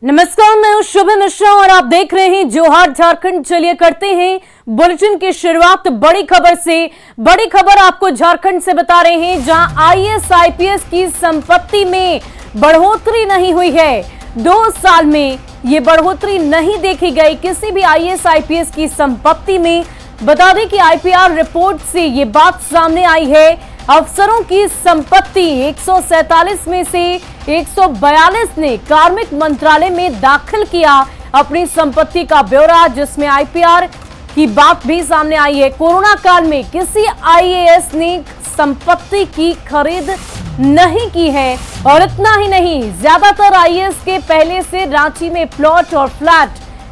नमस्कार, मैं हूं शुभ मिश्रा और आप देख रहे हैं जोहार झारखंड। चलिए करते हैं बुलेटिन की शुरुआत बड़ी खबर से। बड़ी खबर आपको झारखंड से बता रहे हैं, जहां आईएएस आईपीएस की संपत्ति में बढ़ोतरी नहीं हुई है। 2 साल में ये बढ़ोतरी नहीं देखी गई किसी भी आईएएस आईपीएस की संपत्ति में। बता दें कि आईपीआर रिपोर्ट से ये बात सामने आई है। अफसरों की संपत्ति 147 में से 142 ने कार्मिक मंत्रालय में दाखिल किया अपनी संपत्ति का ब्यौरा, जिसमें आईपीआर की बात भी सामने आई है। कोरोना काल में किसी आईएएस ने संपत्ति की खरीद नहीं की है और इतना ही नहीं, ज्यादातर आईएएस के पहले से रांची में प्लॉट और फ्लैट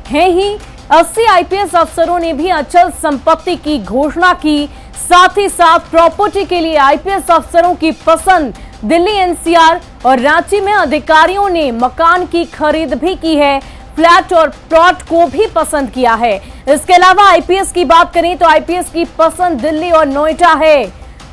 हैं ही। 80 आईपीएस अफसरों ने भी अचल संपत्ति की घोषणा की। साथ ही साथ प्रॉपर्टी के लिए आईपीएस अफसरों की पसंद दिल्ली, एनसीआर और रांची में अधिकारियों ने मकान की खरीद भी की है, फ्लैट और प्लॉट को भी पसंद किया है। इसके अलावा आईपीएस की बात करें तो आईपीएस की पसंद दिल्ली और नोएडा है।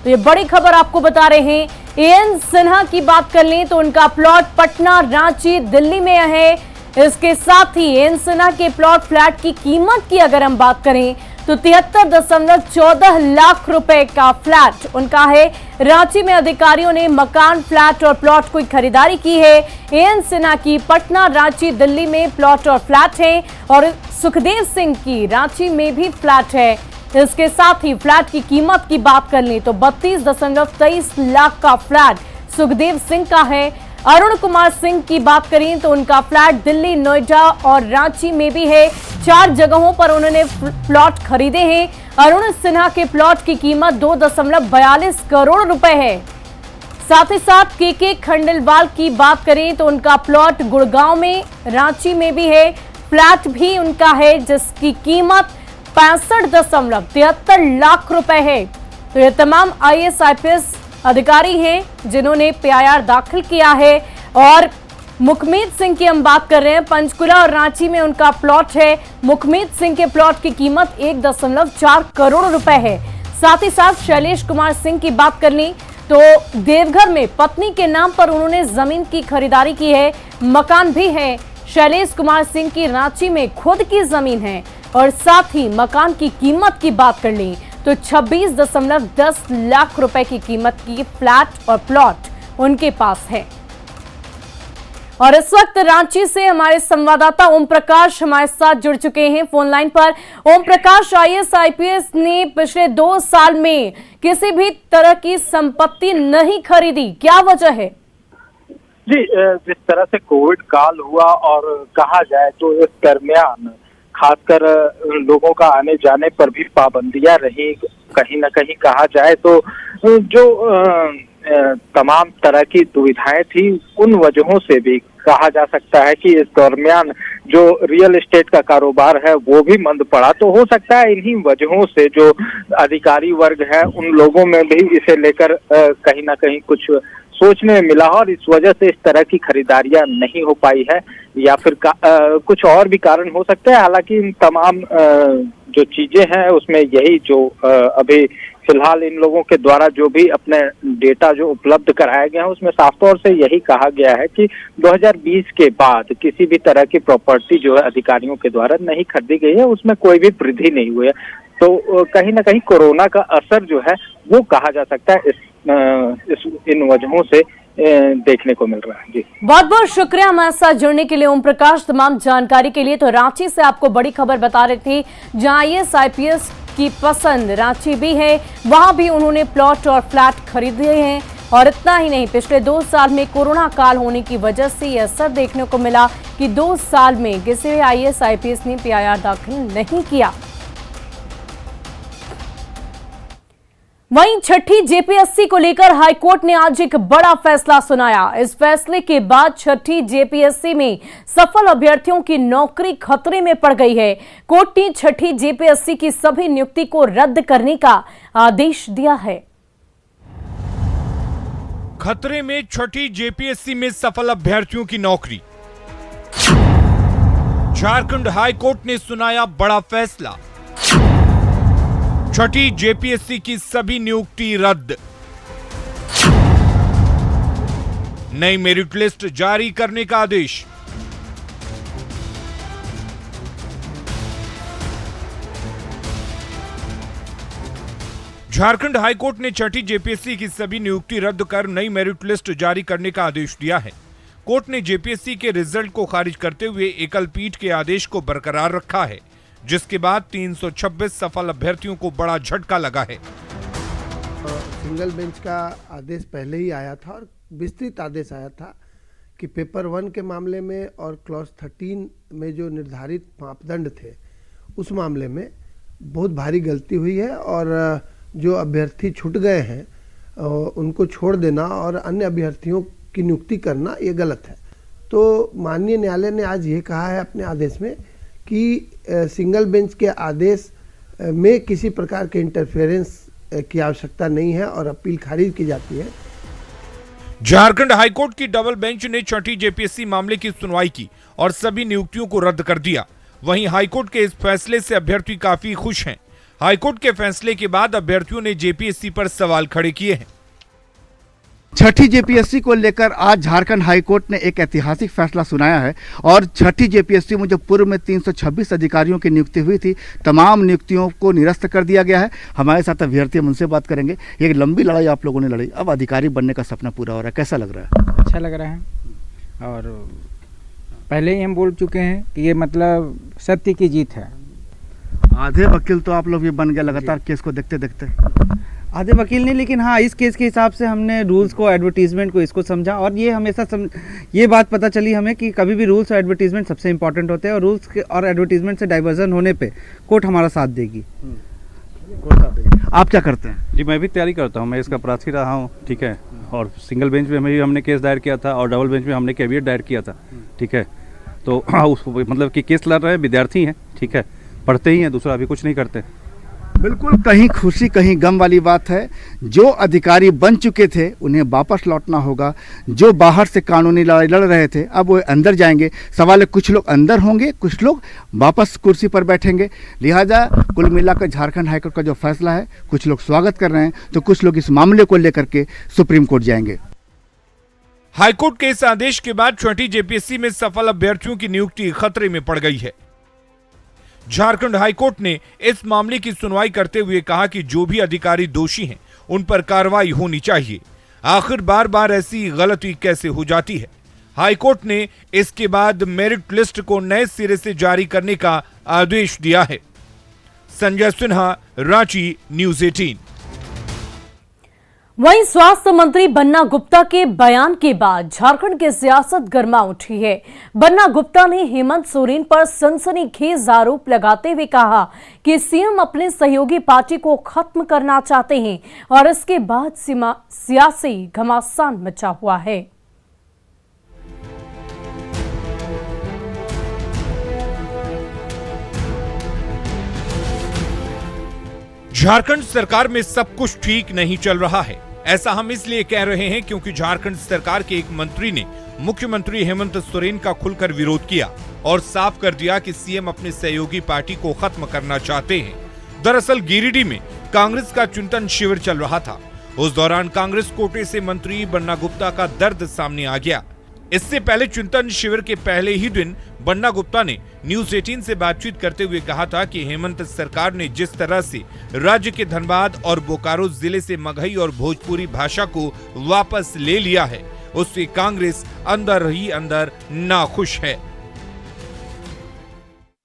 तो ये बड़ी खबर आपको बता रहे हैं। एएन सिन्हा की बात कर लें तो उनका प्लॉट पटना, रांची, दिल्ली में है। इसके साथ ही एएन सिन्हा के प्लॉट फ्लैट की कीमत की अगर हम बात करें तो 73.14 लाख रुपए का फ्लैट उनका है। रांची में अधिकारियों ने मकान, फ्लैट और प्लॉट की खरीदारी की है। एएन सिन्हा की पटना, रांची, दिल्ली में प्लॉट और फ्लैट है और सुखदेव सिंह की रांची में भी फ्लैट है। इसके साथ ही फ्लैट की कीमत की बात कर लें तो 32.23 लाख का फ्लैट सुखदेव सिंह का है। अरुण कुमार सिंह की बात करें तो उनका फ्लैट दिल्ली, नोएडा और रांची में भी है। 4 जगहों पर उन्होंने प्लॉट खरीदे हैं। अरुण सिन्हा के प्लॉट की कीमत 2.42 करोड़ रुपए है। साथ ही साथ के खंडेलवाल की बात करें तो उनका प्लॉट गुड़गांव में, रांची में भी है। फ्लैट भी उनका है जिसकी कीमत 65.73 लाख रुपए है। तो ये तमाम आईएएस आईपीएस अधिकारी हैं जिन्होंने पीआईआर दाखिल किया है। और मुखमीत सिंह की हम बात कर रहे हैं, पंचकुला और रांची में उनका प्लॉट है। मुखमीत सिंह के प्लॉट की कीमत 1.4 करोड़ रुपए है। साथ ही साथ शैलेश कुमार सिंह की बात कर ली तो देवघर में पत्नी के नाम पर उन्होंने जमीन की खरीदारी की है, मकान भी है। शैलेश कुमार सिंह की रांची में खुद की जमीन है और साथ ही मकान की कीमत की बात कर ली तो 26.10 लाख रुपए की कीमत की फ्लैट और प्लॉट उनके पास है। और इस वक्त रांची से हमारे संवाददाता ओम प्रकाश हमारे साथ जुड़ चुके हैं फोन लाइन पर। ओम प्रकाश, आईएएस आईपीएस ने पिछले 2 साल में किसी भी तरह की संपत्ति नहीं खरीदी, क्या वजह है? जी, जिस तरह से कोविड काल हुआ और कहा जाए तो इस दरमियान खासकर लोगों का आने जाने पर भी पाबंदियां रही। कहीं ना कहीं कहा जाए तो जो तमाम तरह की दुविधाएं थी, उन वजहों से भी कहा जा सकता है कि इस दरमियान जो रियल एस्टेट का कारोबार है वो भी मंद पड़ा। तो हो सकता है इन्हीं वजहों से जो अधिकारी वर्ग है उन लोगों में भी इसे लेकर कहीं ना कहीं कुछ सोचने में मिला और इस वजह से इस तरह की खरीदारियां नहीं हो पाई है, या फिर कुछ और भी कारण हो सकते हैं। हालांकि इन तमाम जो चीजें हैं उसमें यही जो अभी फिलहाल इन लोगों के द्वारा जो भी अपने डेटा जो उपलब्ध कराया गया है उसमें साफ तौर से यही कहा गया है कि 2020 के बाद किसी भी तरह की प्रॉपर्टी जो है अधिकारियों के द्वारा नहीं खरीदी गई है, उसमें कोई भी वृद्धि नहीं हुई है। तो कहीं ना कहीं कोरोना का असर जो है वो कहा जा सकता है इन वजहों से देखने को मिल रहा है। जी, बहुत बहुत शुक्रिया हमारे साथ जुड़ने के लिए ओम प्रकाश, तमाम जानकारी के लिए। तो रांची से आपको बड़ी खबर बता रही थी, जहां आईएएस आईपीएस की पसंद रांची भी है, वहां भी उन्होंने प्लॉट और फ्लैट खरीदे हैं। और इतना ही नहीं, पिछले 2 साल में कोरोना काल होने की वजह से यह असर देखने को मिला कि 2 साल में किसी भी आईएएस आईपीएस ने पीआईआर दाखिल नहीं किया। वहीं छठी जेपीएससी को लेकर हाईकोर्ट ने आज एक बड़ा फैसला सुनाया। इस फैसले के बाद छठी जेपीएससी में सफल अभ्यर्थियों की नौकरी खतरे में पड़ गई है। कोर्ट ने छठी जेपीएससी की सभी नियुक्ति को रद्द करने का आदेश दिया है। खतरे में छठी जेपीएससी में सफल अभ्यर्थियों की नौकरी। झारखंड हाईकोर्ट ने सुनाया बड़ा फैसला। छठी जेपीएससी की सभी नियुक्ति रद्द। नई मेरिट लिस्ट जारी करने का आदेश। झारखंड हाईकोर्ट ने छठी जेपीएससी की सभी नियुक्ति रद्द कर नई मेरिट लिस्ट जारी करने का आदेश दिया है। कोर्ट ने जेपीएससी के रिजल्ट को खारिज करते हुए एकल पीठ के आदेश को बरकरार रखा है, जिसके बाद 326 सफल अभ्यर्थियों को बड़ा झटका लगा है। सिंगल बेंच का आदेश पहले ही आया था और विस्तृत आदेश आया था कि पेपर 1 के मामले में और क्लॉज 13 में जो निर्धारित मापदंड थे उस मामले में बहुत भारी गलती हुई है और जो अभ्यर्थी छूट गए हैं उनको छोड़ देना और अन्य अभ्यर्थियों की नियुक्ति करना ये गलत है। तो माननीय न्यायालय ने आज ये कहा है अपने आदेश में कि सिंगल बेंच के आदेश में किसी प्रकार के इंटरफेरेंस की आवश्यकता नहीं है और अपील खारिज की जाती है। झारखंड हाईकोर्ट की डबल बेंच ने छठी जेपीएससी मामले की सुनवाई की और सभी नियुक्तियों को रद्द कर दिया। वहीं हाईकोर्ट के इस फैसले से अभ्यर्थी काफी खुश हैं। हाईकोर्ट के फैसले के बाद अभ्यर्थियों ने जेपीएससी पर सवाल खड़े किए हैं। छठी जेपीएससी को लेकर आज झारखंड हाईकोर्ट ने एक ऐतिहासिक फैसला सुनाया है और छठी जेपीएससी में जो पूर्व में 326 अधिकारियों की नियुक्ति हुई थी, तमाम नियुक्तियों को निरस्त कर दिया गया है। हमारे साथ अभ्यर्थी, हम उनसे बात करेंगे। एक लंबी लड़ाई आप लोगों ने लड़ी, अब अधिकारी बनने का सपना पूरा हो रहा है, कैसा लग रहा है? अच्छा लग रहा है और पहले ही हम बोल चुके हैं कि ये मतलब सत्य की जीत है। आधे वकील तो आप लोग ये बन गए लगातार केस को देखते देखते। आधे वकील नहीं, लेकिन हाँ इस केस के हिसाब से हमने रूल्स को, एडवर्टीजमेंट को, इसको समझा और ये हमेशा ये बात पता चली हमें कि कभी भी रूल्स और एडवर्टीजमेंट सबसे इंपॉर्टेंट होते हैं और रूल्स और एडवर्टीजमेंट से डाइवर्जन होने पे कोर्ट हमारा साथ देगी। आप क्या करते हैं? जी मैं भी तैयारी करता हूँ, मैं इसका प्रार्थी रहा हूँ, ठीक है। और सिंगल बेंच में हमने केस दायर किया था और डबल बेंच में हमने कैविएट दायर किया था, ठीक है। तो उस मतलब कि केस लड़ रहे हैं, विद्यार्थी हैं, ठीक है, पढ़ते ही हैं, दूसरा अभी कुछ नहीं करते। बिल्कुल, कहीं खुशी कहीं गम वाली बात है। जो अधिकारी बन चुके थे उन्हें वापस लौटना होगा। जो बाहर से कानूनी लड़ाई लड़ रहे थे अब वो अंदर जाएंगे। सवाल है, कुछ लोग अंदर होंगे, कुछ लोग वापस कुर्सी पर बैठेंगे। लिहाजा कुल मिलाकर झारखंड हाईकोर्ट का जो फैसला है, कुछ लोग स्वागत कर रहे हैं तो कुछ लोग इस मामले को लेकर के सुप्रीम कोर्ट जाएंगे। हाईकोर्ट के इस आदेश के बाद छठी जेपीएससी में सफल अभ्यर्थियों की नियुक्ति खतरे में पड़ गई है। झारखंड हाईकोर्ट ने इस मामले की सुनवाई करते हुए कहा कि जो भी अधिकारी दोषी हैं उन पर कार्रवाई होनी चाहिए। आखिर बार बार ऐसी गलती कैसे हो जाती है? हाईकोर्ट ने इसके बाद मेरिट लिस्ट को नए सिरे से जारी करने का आदेश दिया है। संजय सिन्हा, रांची, न्यूज़ 18। वहीं स्वास्थ्य मंत्री बन्ना गुप्ता के बयान के बाद झारखंड की सियासत गर्मा उठी है। बन्ना गुप्ता ने हेमंत सोरेन पर सनसनीखेज आरोप लगाते हुए कहा कि सीएम अपने सहयोगी पार्टी को खत्म करना चाहते हैं और इसके बाद सियासी घमासान मचा हुआ है। झारखंड सरकार में सब कुछ ठीक नहीं चल रहा है। ऐसा हम इसलिए कह रहे हैं क्योंकि झारखंड सरकार के एक मंत्री ने मुख्यमंत्री हेमंत सोरेन का खुलकर विरोध किया और साफ कर दिया कि सीएम अपने सहयोगी पार्टी को खत्म करना चाहते हैं। दरअसल गिरिडीह में कांग्रेस का चिंतन शिविर चल रहा था। उस दौरान कांग्रेस कोटे से मंत्री बन्ना गुप्ता का दर्द सामने आ गया। इससे पहले चिंतन शिविर के पहले ही दिन बन्ना गुप्ता ने न्यूज़ 18 से बातचीत करते हुए कहा था कि हेमंत सरकार ने जिस तरह से राज्य के धनबाद और बोकारो जिले से मगही और भोजपुरी भाषा को वापस ले लिया है, उससे कांग्रेस अंदर ही अंदर नाखुश है।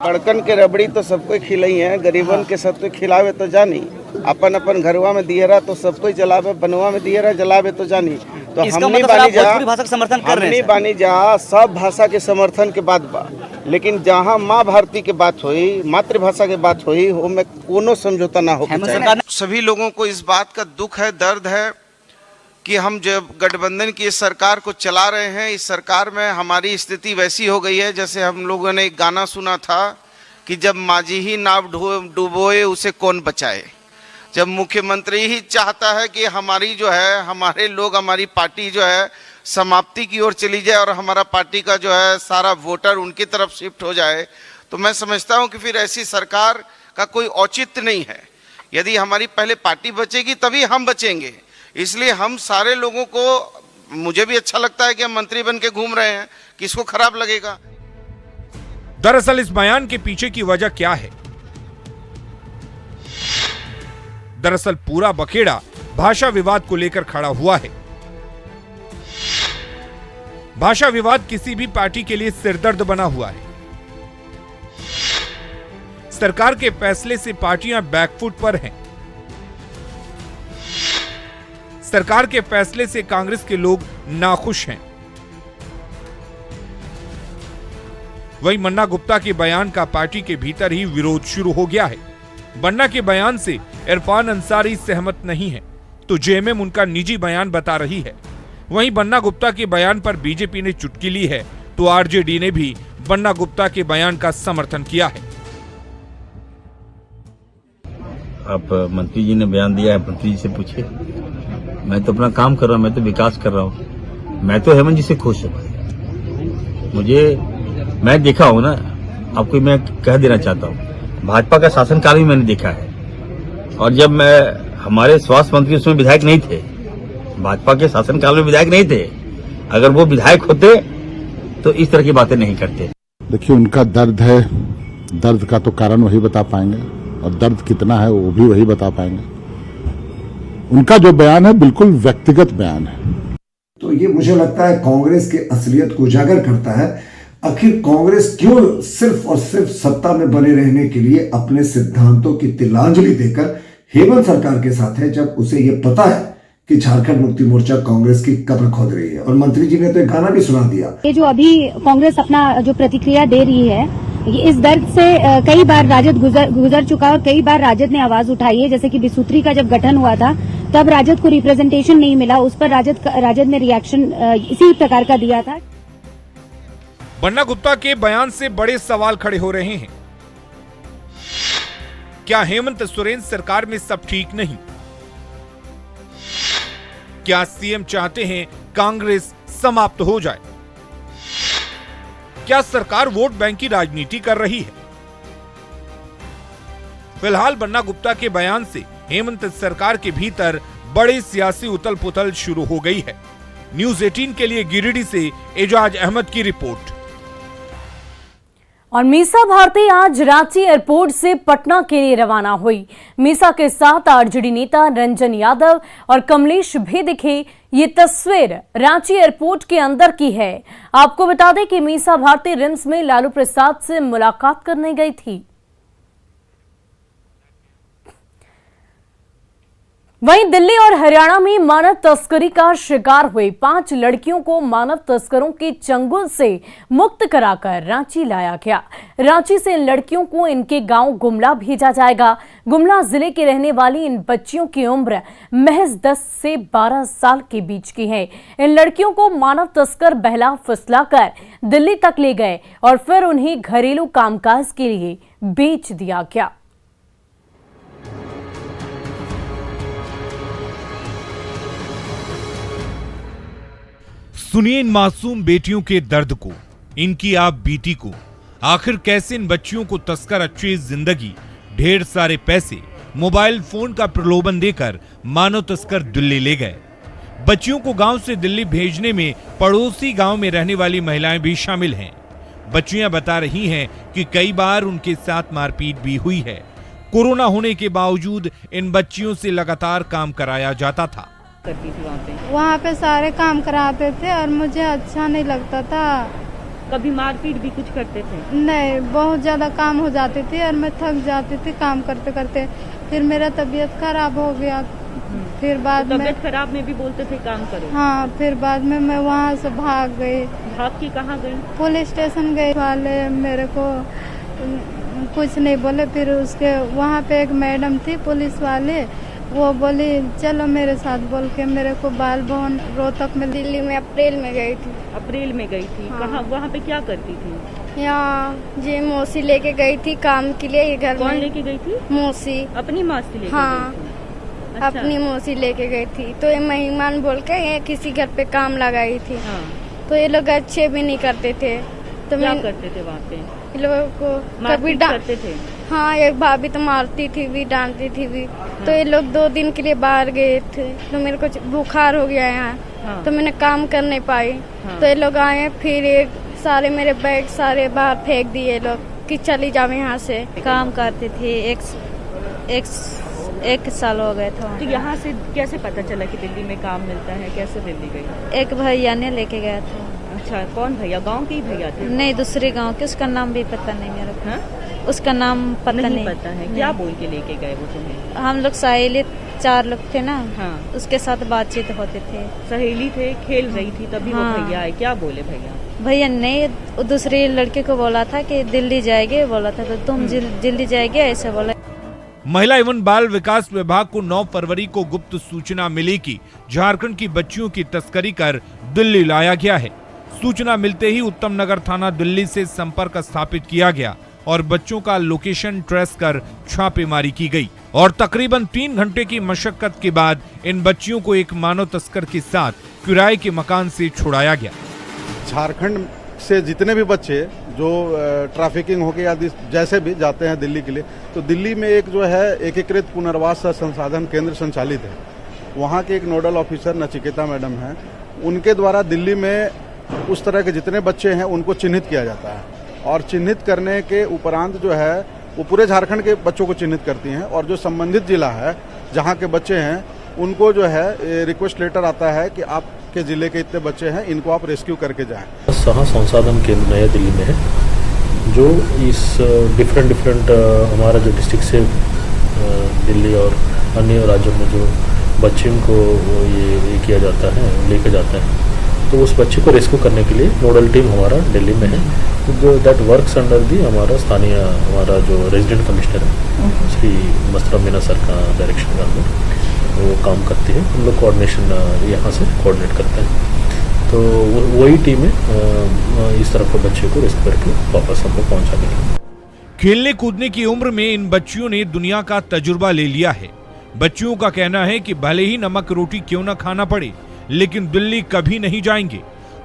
बड़कन के रबड़ी तो सबको खिलाई है, गरीबन के सबको खिलावे तो जानी। अपन अपन घरवा में दियरा तो सबको जलावे, बनवा में दियरा जलावे तो जानी। तो हमनी बानी जा सब भाषा के समर्थन के बात बा, लेकिन जहाँ माँ भारती के बात हुई, मातृभाषा के बात हुई, वो में कोनो समझौता ना हो। सभी लोगों को इस बात का दुख है, दर्द है कि हम जब गठबंधन की इस सरकार को चला रहे हैं, इस सरकार में हमारी स्थिति वैसी हो गई है जैसे हम लोगों ने एक गाना सुना था कि जब माझी ही नाव डूबोए उसे कौन बचाए। जब मुख्यमंत्री ही चाहता है कि हमारी जो है, हमारे लोग, हमारी पार्टी जो है समाप्ति की ओर चली जाए और हमारा पार्टी का जो है सारा वोटर उनकी तरफ शिफ्ट हो जाए, तो मैं समझता हूं कि फिर ऐसी सरकार का कोई औचित्य नहीं है। यदि हमारी पहले पार्टी बचेगी तभी हम बचेंगे। इसलिए हम सारे लोगों को, मुझे भी अच्छा लगता है कि हम मंत्री बन के घूम रहे हैं, किसको खराब लगेगा। दरअसल इस बयान के पीछे की वजह क्या है? दरअसल पूरा बखेड़ा भाषा विवाद को लेकर खड़ा हुआ है। भाषा विवाद किसी भी पार्टी के लिए सिरदर्द बना हुआ है। सरकार के फैसले से पार्टियां बैकफुट पर हैं। सरकार के फैसले से कांग्रेस के लोग नाखुश हैं। वहीं मन्ना गुप्ता के बयान का पार्टी के भीतर ही विरोध शुरू हो गया है। मन्ना के बयान से इरफान अंसारी सहमत नहीं है तो जेएमएम उनका निजी बयान बता रही है। वहीं मन्ना गुप्ता के बयान पर बीजेपी ने चुटकी ली है तो आरजेडी ने भी मन्ना गुप्ता के बयान का समर्थन किया है। आप मंत्री जी ने बयान दिया है, मंत्री जी से पूछिए। मैं तो अपना काम कर रहा हूँ, मैं तो विकास कर रहा हूँ। मैं तो हेमंत जी से खुश हूँ। मैं देखा हूँ ना, आपको मैं कह देना चाहता हूँ, भाजपा का शासनकाल भी मैंने देखा है। और जब हमारे स्वास्थ्य मंत्री उसमें विधायक नहीं थे, भाजपा के शासनकाल में विधायक नहीं थे, अगर वो विधायक होते तो इस तरह की बातें नहीं करते। देखिए, उनका दर्द है, दर्द का तो कारण वही बता पाएंगे और दर्द कितना है वो भी वही बता पाएंगे। उनका जो बयान है बिल्कुल व्यक्तिगत बयान है। तो ये मुझे लगता है कांग्रेस के असलियत को उजागर करता है। आखिर कांग्रेस क्यों सिर्फ और सिर्फ सत्ता में बने रहने के लिए अपने सिद्धांतों की तिलांजलि देकर हेमंत सरकार के साथ है, जब उसे ये पता है कि झारखंड मुक्ति मोर्चा कांग्रेस की कब्र खोद रही है। और मंत्री जी ने तो एक गाना भी सुना दिया। ये जो अभी कांग्रेस अपना जो प्रतिक्रिया दे रही है, इस दर्द से कई बार राजद गुजर चुका और कई बार राजद ने आवाज उठाई है। जैसे कि बिसूत्री का जब गठन हुआ था तब राजद को रिप्रेजेंटेशन नहीं मिला, उस पर राजद ने रिएक्शन इसी प्रकार का दिया था। मन्ना गुप्ता के बयान से बड़े सवाल खड़े हो रहे हैं। क्या हेमंत सोरेन सरकार में सब ठीक नहीं? क्या सीएम चाहते हैं कांग्रेस समाप्त हो जाए? क्या सरकार वोट बैंक की राजनीति कर रही है? फिलहाल मन्ना गुप्ता के बयान से हेमंत सरकार के भीतर बड़ी सियासी उथल पुथल शुरू हो गई है। न्यूज़ 18 के लिए गिरिडीह से एजाज अहमद की रिपोर्ट। और मीसा भारती आज रांची एयरपोर्ट से पटना के लिए रवाना हुई। मीसा के साथ आरजेडी नेता रंजन यादव और कमलेश भी दिखे। ये तस्वीर रांची एयरपोर्ट के अंदर की है। आपको बता दें कि मीसा भारती रिम्स में लालू प्रसाद से मुलाकात करने गई थी। वहीं दिल्ली और हरियाणा में मानव तस्करी का शिकार हुई 5 लड़कियों को मानव तस्करों के चंगुल से मुक्त कराकर रांची लाया गया। रांची से इन लड़कियों को इनके गांव गुमला भेजा जाएगा। गुमला जिले के रहने वाली इन बच्चियों की उम्र महज 10 से 12 साल के बीच की है। इन लड़कियों को मानव तस्कर बहला फुसलाकर दिल्ली तक ले गए और फिर उन्हें घरेलू कामकाज के लिए बेच दिया गया। सुनिए इन मासूम बेटियों के दर्द को, इनकी आप बीती को। आखिर कैसे इन बच्चियों को तस्कर अच्छी जिंदगी, ढेर सारे पैसे, मोबाइल फोन का प्रलोभन देकर मानव तस्कर दिल्ली ले गए। बच्चियों को गांव से दिल्ली भेजने में पड़ोसी गांव में रहने वाली महिलाएं भी शामिल हैं। बच्चियां बता रही हैं कि कई बार उनके साथ मारपीट भी हुई है। कोरोना होने के बावजूद इन बच्चियों से लगातार काम कराया जाता था। करती थी वहाँ पे सारे काम कराते थे और मुझे अच्छा नहीं लगता था। कभी मारपीट भी कुछ करते थे? नहीं, बहुत ज्यादा काम हो जाते थे और मैं थक जाती थी काम करते करते। फिर मेरा तबीयत खराब हो गया। फिर बाद में तबीयत खराब में भी बोलते थे काम करो। हाँ, फिर बाद में मैं वहाँ से भाग गई। भाग के कहाँ गई? पुलिस स्टेशन गए। वाले मेरे को कुछ नहीं बोले। फिर उसके वहाँ पे एक मैडम थी पुलिस वाले, वो बोली चलो मेरे साथ, बोल के मेरे को बाल भवन रोहतक में, दिल्ली में अप्रैल में गई थी। अप्रैल में गई थी? हाँ। कहाँ, वहाँ पे क्या करती थी? यहाँ जी मौसी लेके गई थी काम के लिए घर में। कौन लेके गई थी? मौसी। अपनी मौसी लेके? हाँ, गई थी। अच्छा। अपनी मौसी लेके गई थी। तो ये मेहमान बोल के ये किसी घर पे काम लगाई थी। हाँ। तो ये लोग अच्छे भी नहीं करते थे। तो क्या करते थे वहाँ पे? ये लोगों को कभी करते थे। हाँ, एक भाभी तो मारती थी भी, डांटती थी भी। हाँ। तो ये लोग 2 दिन के लिए बाहर गए थे। तो मेरे को बुखार हो गया यहाँ। हाँ। तो मैंने काम कर नहीं पाई। हाँ। तो ये लोग आए, फिर सारे मेरे बैग सारे बाहर फेंक दिए लोग कि चली जाओ यहाँ से। काम करते थे, 1 साल हो गया था। तो यहाँ से कैसे पता चला कि दिल्ली में काम मिलता है, कैसे दिल्ली गई? एक भैया ने लेके गया था। अच्छा, कौन भैया? गांव के ही भैया थे? नहीं, दूसरे गांव के, उसका नाम भी पता नहीं मेरे को। हाँ? उसका नाम पता नहीं पता है। क्या बोल के लेके गए वो तुम्हें? हम लोग सहेली 4 लोग थे ना। हाँ। उसके साथ बातचीत होते थे। सहेली थे, खेल रही थी, तभी वो हाँ। भैया आए। क्या बोले भैया? भैया ने दूसरे लड़के को बोला था कि दिल्ली जाएंगे, बोला था तो तुम दिल्ली जाएंगे ऐसे बोला। महिला एवं बाल विकास विभाग को 9 फरवरी को गुप्त सूचना मिली कि झारखंड की बच्चियों की तस्करी कर दिल्ली लाया गया है। सूचना मिलते ही उत्तम नगर थाना दिल्ली से संपर्क स्थापित किया गया और बच्चों का लोकेशन ट्रेस कर छापेमारी की गई और तकरीबन 3 घंटे की मशक्कत के बाद इन बच्चियों को एक मानव तस्कर के साथ किराए के मकान से छुड़ाया गया। झारखंड से जितने भी बच्चे जो ट्रैफिकिंग हो गया जैसे भी जाते हैं दिल्ली के लिए, तो दिल्ली में एक जो है एकीकृत पुनर्वास संसाधन केंद्र संचालित है। वहाँ के एक नोडल ऑफिसर नचिकेता मैडम हैं, उनके द्वारा दिल्ली में उस तरह के जितने बच्चे हैं उनको चिन्हित किया जाता है और चिन्हित करने के उपरांत जो है वो पूरे झारखंड के बच्चों को चिन्हित करती हैं और जो संबंधित जिला है जहाँ के बच्चे हैं उनको जो है रिक्वेस्ट लेटर आता है कि आपके जिले के इतने बच्चे हैं, इनको आप रेस्क्यू करके जाएं। सहा संसाधन केंद्र नया दिल्ली में है जो इस डिफरेंट हमारा जो डिस्ट्रिक्ट से दिल्ली और अन्य राज्यों में जो बच्चों को ये किया जाता है, लेकर जाता है, तो उस बच्चे को रेस्क्यू करने के लिए नोडल टीम हमारा दिल्ली में है जो दैट वर्क्स अंडर दी हमारा स्थानीय हमारा जो रेजिडेंट कमिश्नर है श्री मस्तरा मीना सर का डायरेक्शन के अंदर वो काम करती है। हम लोग कोऑर्डिनेशन यहाँ से कोऑर्डिनेट करते हैं, तो वही टीम है इस तरह के बच्चे को रेस्क्यू करके वापस हम लोग पहुँचाने के। खेलने कूदने की उम्र में इन बच्चियों ने दुनिया का तजुर्बा ले लिया है। बच्चियों का कहना है कि भले ही नमक रोटी क्यों न खाना पड़े, लेकिन दिल्ली कभी नहीं जाएंगे।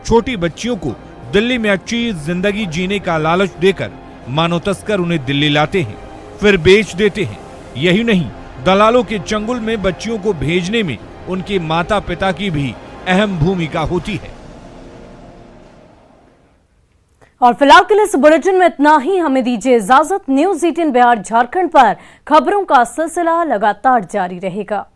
छोटी बच्चियों को दिल्ली में अच्छी जिंदगी जीने का लालच देकर मानव तस्कर उन्हें दिल्ली लाते हैं, फिर बेच देते हैं। यही नहीं, दलालों के चंगुल में बच्चियों को भेजने में उनके माता पिता की भी अहम भूमिका होती है। और फिलहाल के लिए इस बुलेटिन में इतना ही। हमें दीजिए इजाजत। न्यूज़ 18 बिहार झारखंड पर खबरों का सिलसिला लगातार जारी रहेगा।